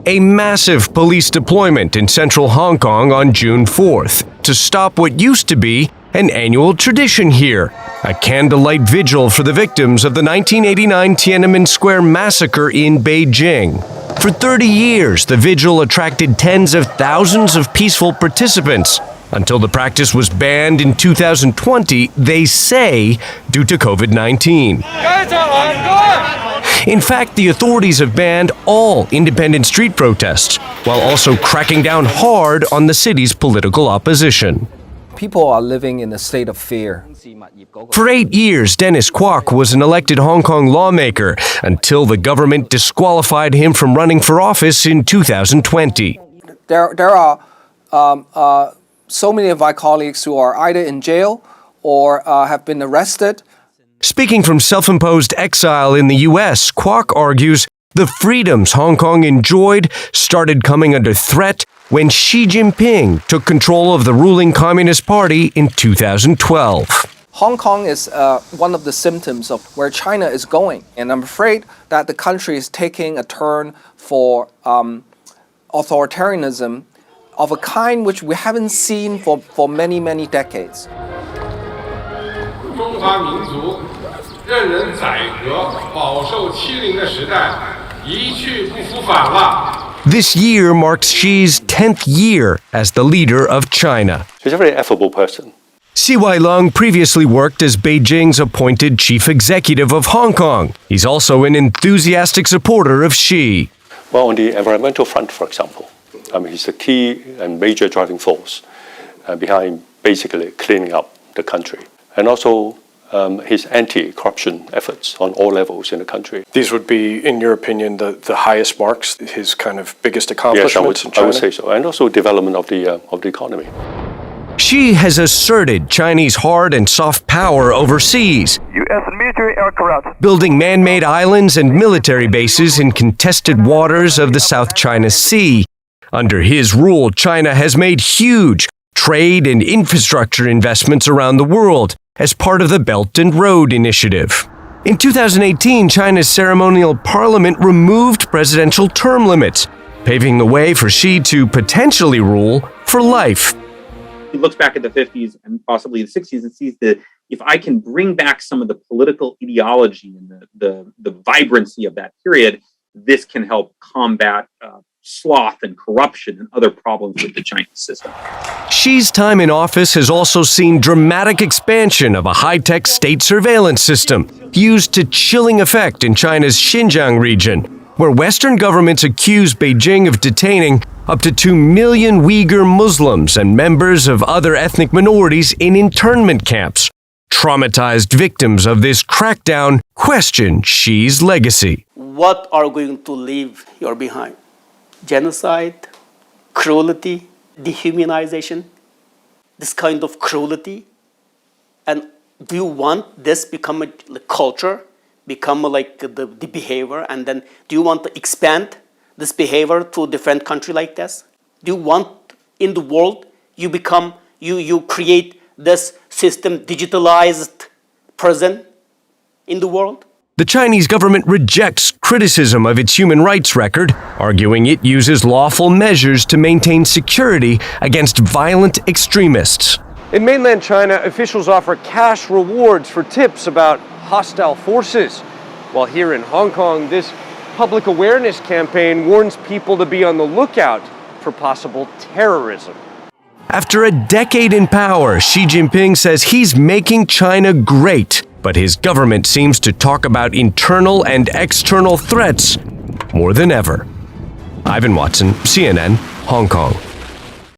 a massive police deployment in central Hong Kong on June 4th to stop what used to be an annual tradition here, a candlelight vigil for the victims of the 1989 Tiananmen Square massacre in Beijing. For 30 years, the vigil attracted tens of thousands of peaceful participants until the practice was banned in 2020, they say, due to COVID-19. In fact, the authorities have banned all independent street protests, while also cracking down hard on the city's political opposition. People are living in a state of fear. For 8 years, Dennis Kwok was an elected Hong Kong lawmaker until the government disqualified him from running for office in 2020. There are so many of my colleagues who are either in jail or have been arrested. Speaking from self-imposed exile in the U.S., Kwok argues the freedoms Hong Kong enjoyed started coming under threat when Xi Jinping took control of the ruling Communist Party in 2012. Hong Kong is one of the symptoms of where China is going, and I'm afraid that the country is taking a turn for authoritarianism of a kind which we haven't seen for many, many decades. This year marks Xi's 10th year as the leader of China. He's a very affable person. CY Leung previously worked as Beijing's appointed chief executive of Hong Kong. He's also an enthusiastic supporter of Xi. Well, on the environmental front, for example, he's the key and major driving force behind basically cleaning up the country. And also his anti-corruption efforts on all levels in the country. These would be, in your opinion, the highest marks, his kind of biggest accomplishments in China? I would say so. And also development of the economy. Xi has asserted Chinese hard and soft power overseas, U.S. military aircraft, building man-made islands and military bases in contested waters of the South China Sea. Under his rule, China has made huge trade and infrastructure investments around the world as part of the Belt and Road Initiative. In 2018, China's ceremonial parliament removed presidential term limits, paving the way for Xi to potentially rule for life. He looks back at the 50s and possibly the 60s and sees that if I can bring back some of the political ideology and the vibrancy of that period, this can help combat sloth and corruption and other problems with the Chinese system. Xi's time in office has also seen dramatic expansion of a high-tech state surveillance system used to chilling effect in China's Xinjiang region, where Western governments accuse Beijing of detaining up to 2 million Uyghur Muslims and members of other ethnic minorities in internment camps. Traumatized victims of this crackdown question Xi's legacy. What are going to leave you behind? Genocide, cruelty, dehumanization, this kind of cruelty. And do you want this become a culture, become like the behavior, and then do you want to expand this behavior to a different country like this? Do you want in the world you create this system digitalized prison in the world? The Chinese government rejects criticism of its human rights record, arguing it uses lawful measures to maintain security against violent extremists. In mainland China, officials offer cash rewards for tips about hostile forces. While here in Hong Kong, this public awareness campaign warns people to be on the lookout for possible terrorism. After a decade in power, Xi Jinping says he's making China great, but his government seems to talk about internal and external threats more than ever. Ivan Watson, CNN, Hong Kong.